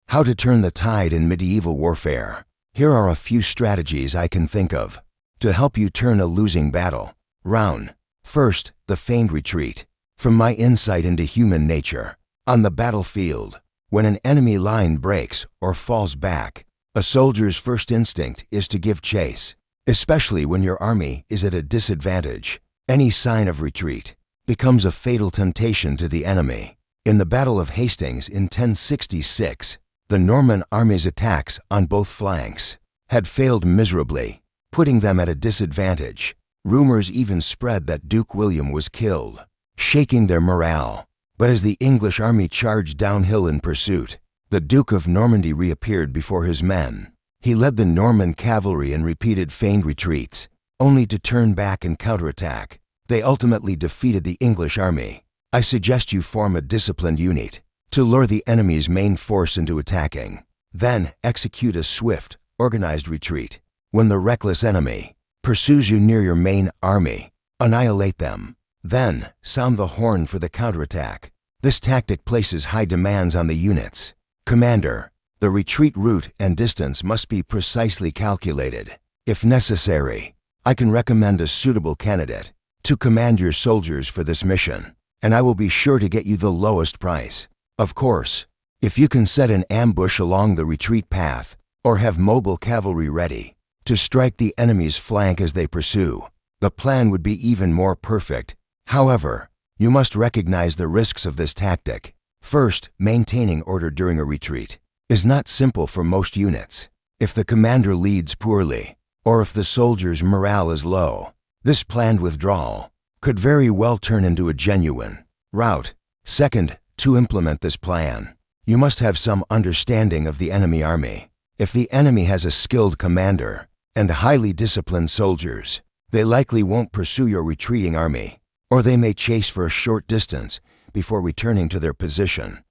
How to turn the tide in medieval warfare. Here are a few strategies I can think of to help you turn a losing battle round. First, the feigned retreat. From my insight into human nature, on the battlefield, when an enemy line breaks or falls back, a soldier's first instinct is to give chase, especially when your army is at a disadvantage. Any sign of retreat becomes a fatal temptation to the enemy. In the Battle of Hastings in 1066, the Norman army's attacks on both flanks had failed miserably, putting them at a disadvantage. Rumors even spread that Duke William was killed, shaking their morale. But as the English army charged downhill in pursuit, the Duke of Normandy reappeared before his men. He led the Norman cavalry in repeated feigned retreats, only to turn back and counterattack. They ultimately defeated the English army. I suggest you form a disciplined unit to lure the enemy's main force into attacking. Then execute a swift, organized retreat. When the reckless enemy pursues you near your main army, annihilate them. Then sound the horn for the counterattack. This tactic places high demands on the units. Commander, the retreat route and distance must be precisely calculated. If necessary, I can recommend a suitable candidate to command your soldiers for this mission, and I will be sure to get you the lowest price. Of course, if you can set an ambush along the retreat path or have mobile cavalry ready to strike the enemy's flank as they pursue, the plan would be even more perfect. However, you must recognize the risks of this tactic. First, maintaining order during a retreat is not simple for most units. If the commander leads poorly, or if the soldiers' morale is low, this planned withdrawal could very well turn into a genuine rout. Second, to implement this plan, you must have some understanding of the enemy army. If the enemy has a skilled commander and highly disciplined soldiers, they likely won't pursue your retreating army, or they may chase for a short distance before returning to their position,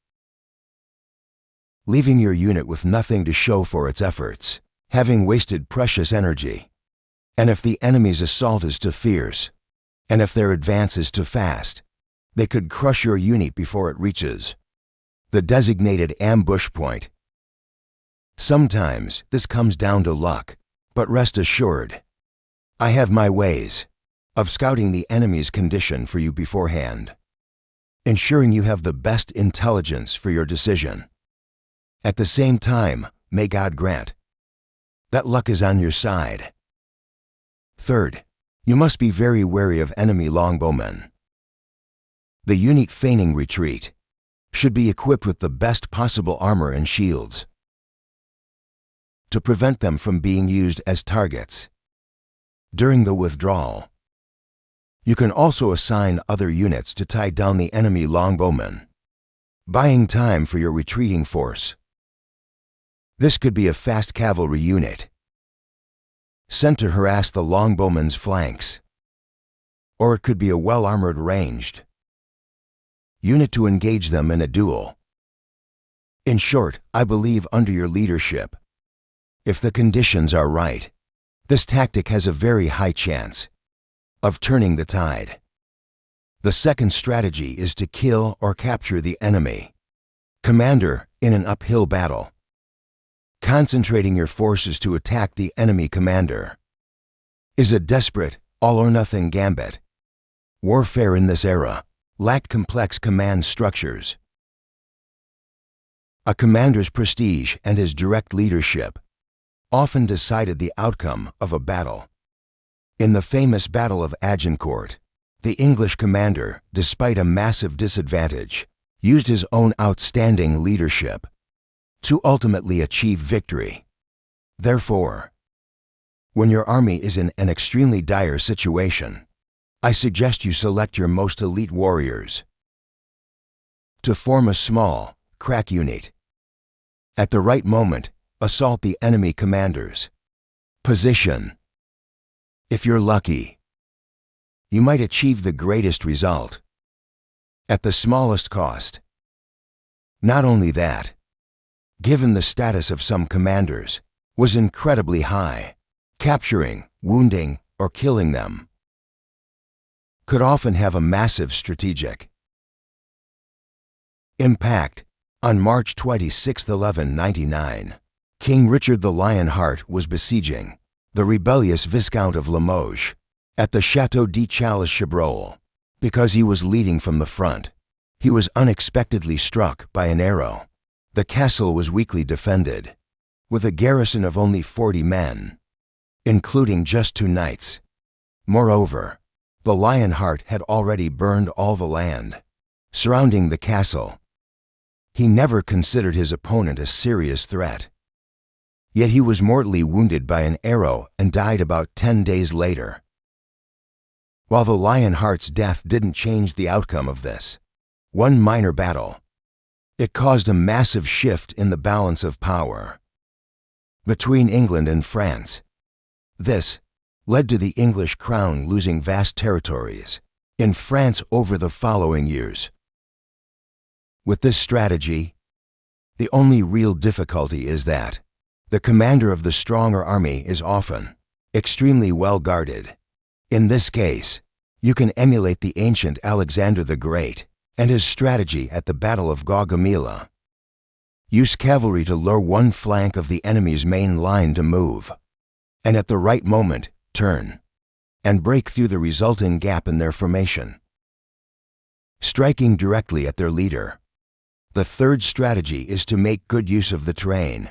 leaving your unit with nothing to show for its efforts, having wasted precious energy. And if the enemy's assault is too fierce, and if their advance is too fast, they could crush your unit before it reaches the designated ambush point. Sometimes this comes down to luck, but rest assured, I have my ways of scouting the enemy's condition for you beforehand, ensuring you have the best intelligence for your decision. At the same time, may God grant that luck is on your side. Third, you must be very wary of enemy longbowmen. The unit feigning retreat should be equipped with the best possible armor and shields to prevent them from being used as targets during the withdrawal. You can also assign other units to tie down the enemy longbowmen, buying time for your retreating force. This could be a fast cavalry unit sent to harass the longbowmen's flanks, or it could be a well-armored ranged unit to engage them in a duel. In short, I believe under your leadership, if the conditions are right, this tactic has a very high chance of turning the tide. The second strategy is to kill or capture the enemy commander in an uphill battle, concentrating your forces to attack the enemy commander is a desperate, all-or-nothing gambit. Warfare in this era lacked complex command structures. A commander's prestige and his direct leadership often decided the outcome of a battle. In the famous Battle of Agincourt, the English commander, despite a massive disadvantage, used his own outstanding leadership to ultimately achieve victory. Therefore, when your army is in an extremely dire situation, I suggest you select your most elite warriors to form a small, crack unit. At the right moment, assault the enemy commander's position. If you're lucky, you might achieve the greatest result at the smallest cost. Not only that, given the status of some commanders was incredibly high, capturing, wounding, or killing them could often have a massive strategic impact. On March 26, 1199, King Richard the Lionheart was besieging the rebellious Viscount of Limoges at the Château de Chales-Chabrol. Because he was leading from the front, he was unexpectedly struck by an arrow. The castle was weakly defended, with a garrison of only 40 men, including just 2 knights. Moreover, the Lionheart had already burned all the land surrounding the castle. He never considered his opponent a serious threat. Yet he was mortally wounded by an arrow and died about 10 days later. While the Lionheart's death didn't change the outcome of this one minor battle, it caused a massive shift in the balance of power between England and France. This led to the English crown losing vast territories in France over the following years. With this strategy, the only real difficulty is that the commander of the stronger army is often extremely well guarded. In this case, you can emulate the ancient Alexander the Great and his strategy at the Battle of Gaugamela. Use cavalry to lure one flank of the enemy's main line to move, and at the right moment, turn and break through the resulting gap in their formation, striking directly at their leader. The third strategy is to make good use of the terrain.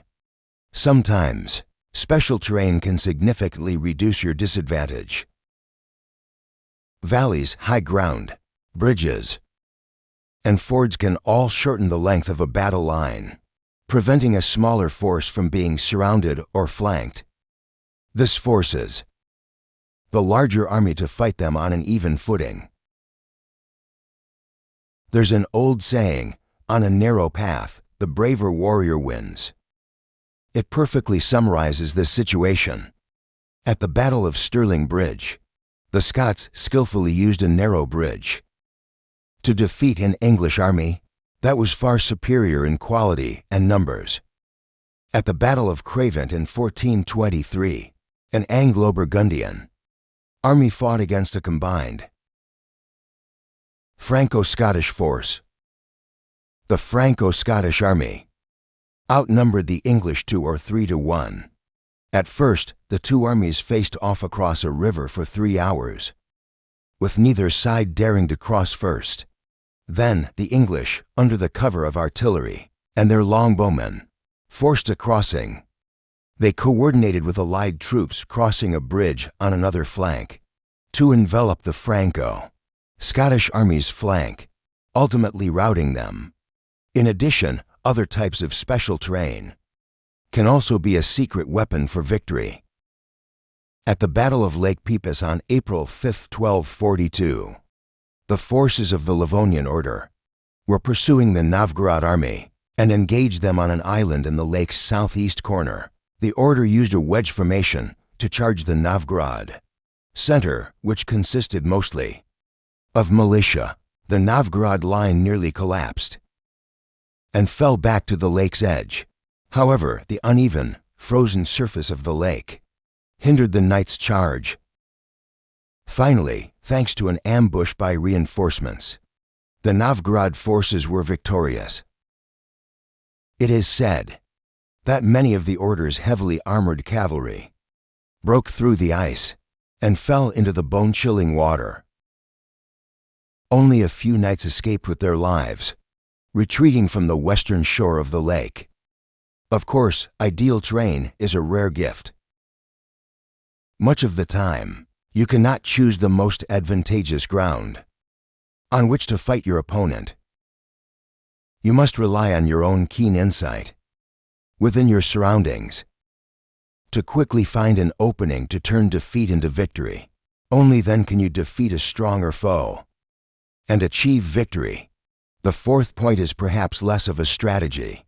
Sometimes, special terrain can significantly reduce your disadvantage. Valleys, high ground, bridges, and fords can all shorten the length of a battle line, preventing a smaller force from being surrounded or flanked. This forces the larger army to fight them on an even footing. There's an old saying, "On a narrow path, the braver warrior wins." It perfectly summarizes this situation. At the Battle of Stirling Bridge, the Scots skillfully used a narrow bridge to defeat an English army that was far superior in quality and numbers. At the Battle of Cravent in 1423, an Anglo-Burgundian army fought against a combined Franco-Scottish force. The Franco-Scottish army outnumbered the English 2 or 3 to 1. At first, the two armies faced off across a river for 3 hours, with neither side daring to cross first. Then the English, under the cover of artillery and their longbowmen, forced a crossing. They coordinated with allied troops crossing a bridge on another flank to envelop the Franco-Scottish army's flank, ultimately routing them. In addition, other types of special terrain can also be a secret weapon for victory. At the Battle of Lake Peipus on April 5, 1242, the forces of the Livonian Order were pursuing the Novgorod army and engaged them on an island in the lake's southeast corner. The order used a wedge formation to charge the Novgorod center, which consisted mostly of militia. The Novgorod line nearly collapsed and fell back to the lake's edge. However, the uneven, frozen surface of the lake hindered the knights' charge. Finally, thanks to an ambush by reinforcements, the Novgorod forces were victorious. It is said that many of the order's heavily armored cavalry broke through the ice and fell into the bone-chilling water. Only a few knights escaped with their lives, retreating from the western shore of the lake. Of course, ideal terrain is a rare gift. Much of the time, you cannot choose the most advantageous ground on which to fight your opponent. You must rely on your own keen insight within your surroundings to quickly find an opening to turn defeat into victory. Only then can you defeat a stronger foe and achieve victory. The fourth point is perhaps less of a strategy.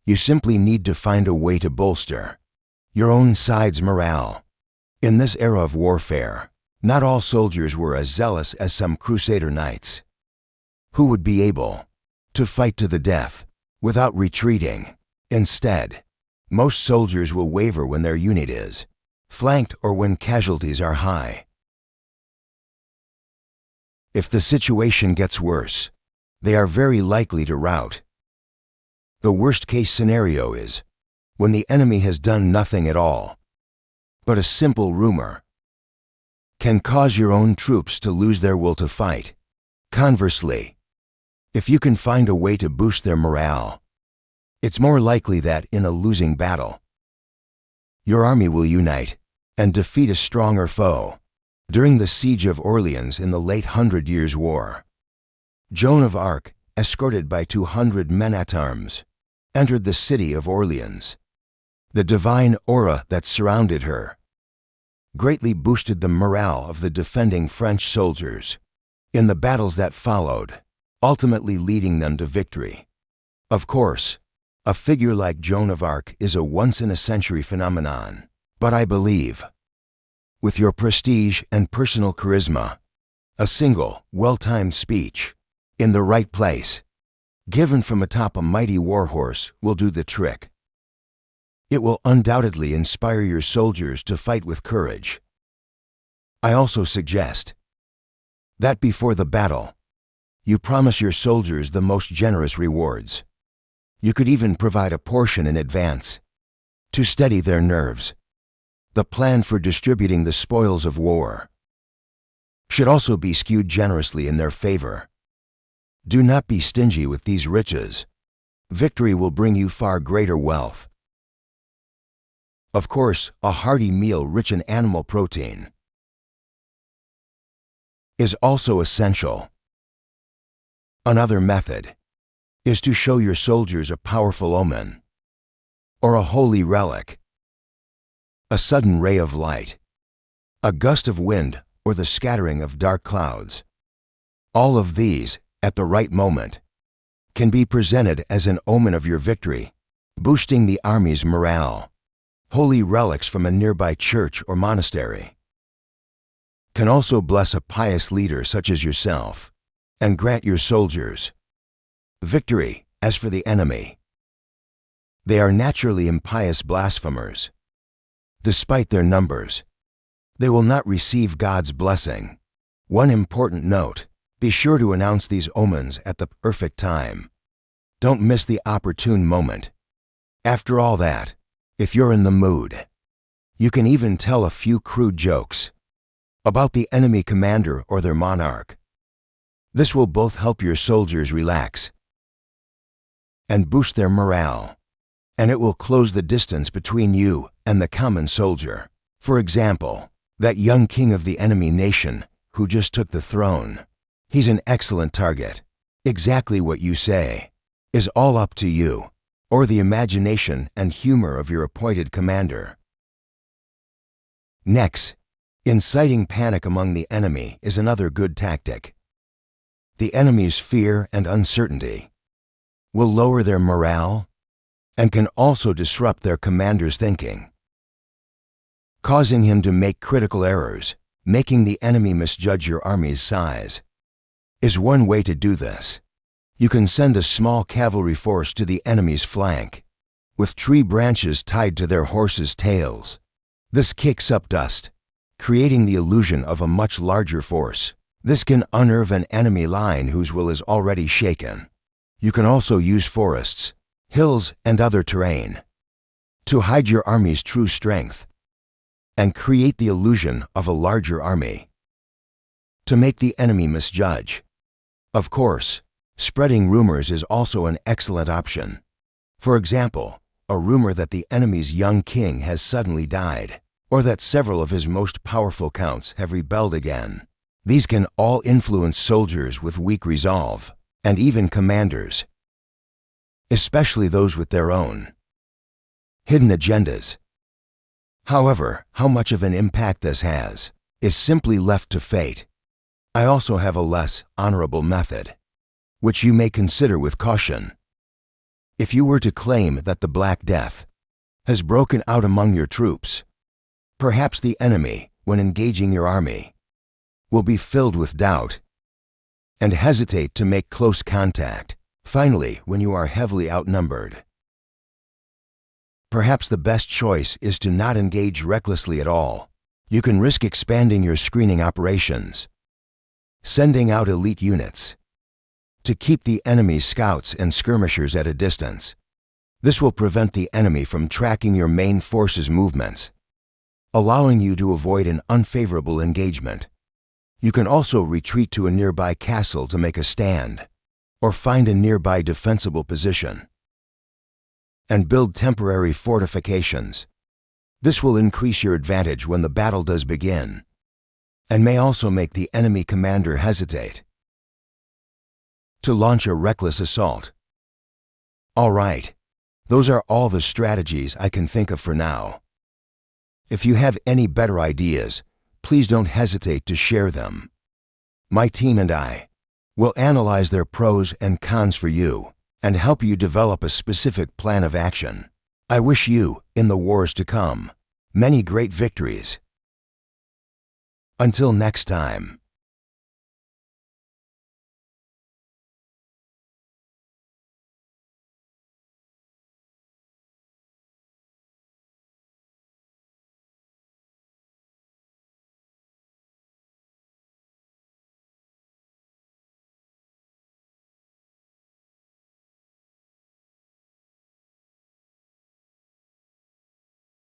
You simply need to find a way to bolster your own side's morale. In this era of warfare, not all soldiers were as zealous as some Crusader knights, who would be able to fight to the death without retreating. Instead, most soldiers will waver when their unit is flanked or when casualties are high. If the situation gets worse, they are very likely to rout. The worst-case scenario is when the enemy has done nothing at all, but a simple rumor can cause your own troops to lose their will to fight. Conversely, if you can find a way to boost their morale, it's more likely that in a losing battle, your army will unite and defeat a stronger foe. During the siege of Orleans in the late 100 Years' War, Joan of Arc, escorted by 200 men-at-arms, entered the city of Orleans. The divine aura that surrounded her greatly boosted the morale of the defending French soldiers in the battles that followed, ultimately leading them to victory. Of course, a figure like Joan of Arc is a once-in-a-century phenomenon, but I believe, with your prestige and personal charisma, a single, well-timed speech, in the right place, given from atop a mighty warhorse, will do the trick. It will undoubtedly inspire your soldiers to fight with courage. I also suggest that before the battle, you promise your soldiers the most generous rewards. You could even provide a portion in advance to steady their nerves. The plan for distributing the spoils of war should also be skewed generously in their favor. Do not be stingy with these riches. Victory will bring you far greater wealth. Of course, a hearty meal rich in animal protein is also essential. Another method is to show your soldiers a powerful omen or a holy relic, a sudden ray of light, a gust of wind, or the scattering of dark clouds. All of these, at the right moment, can be presented as an omen of your victory, boosting the army's morale. Holy relics from a nearby church or monastery can also bless a pious leader such as yourself and grant your soldiers victory. As for the enemy, they are naturally impious blasphemers. Despite their numbers, they will not receive God's blessing. One important note: be sure to announce these omens at the perfect time. Don't miss the opportune moment. After all that, if you're in the mood, you can even tell a few crude jokes about the enemy commander or their monarch. This will both help your soldiers relax and boost their morale, and it will close the distance between you and the common soldier. For example, that young king of the enemy nation who just took the throne, he's an excellent target. Exactly what you say is all up to you, or the imagination and humor of your appointed commander. Next, inciting panic among the enemy is another good tactic. The enemy's fear and uncertainty will lower their morale and can also disrupt their commander's thinking, causing him to make critical errors. Making the enemy misjudge your army's size is one way to do this. You can send a small cavalry force to the enemy's flank with tree branches tied to their horses' tails. This kicks up dust, creating the illusion of a much larger force. This can unnerve an enemy line whose will is already shaken. You can also use forests, hills, and other terrain to hide your army's true strength and create the illusion of a larger army to make the enemy misjudge. Of course, spreading rumors is also an excellent option. For example, a rumor that the enemy's young king has suddenly died, or that several of his most powerful counts have rebelled again. These can all influence soldiers with weak resolve, and even commanders, especially those with their own hidden agendas. However, how much of an impact this has is simply left to fate. I also have a less honorable method, which you may consider with caution. If you were to claim that the Black Death has broken out among your troops, perhaps the enemy, when engaging your army, will be filled with doubt and hesitate to make close contact. Finally, when you are heavily outnumbered, perhaps the best choice is to not engage recklessly at all. You can risk expanding your screening operations, sending out elite units to keep the enemy's scouts and skirmishers at a distance. This will prevent the enemy from tracking your main force's movements, allowing you to avoid an unfavorable engagement. You can also retreat to a nearby castle to make a stand, or find a nearby defensible position, and build temporary fortifications. This will increase your advantage when the battle does begin, and may also make the enemy commander hesitate to launch a reckless assault. All right, those are all the strategies I can think of for now. If you have any better ideas, please don't hesitate to share them. My team and I will analyze their pros and cons for you and help you develop a specific plan of action. I wish you, in the wars to come, many great victories. Until next time.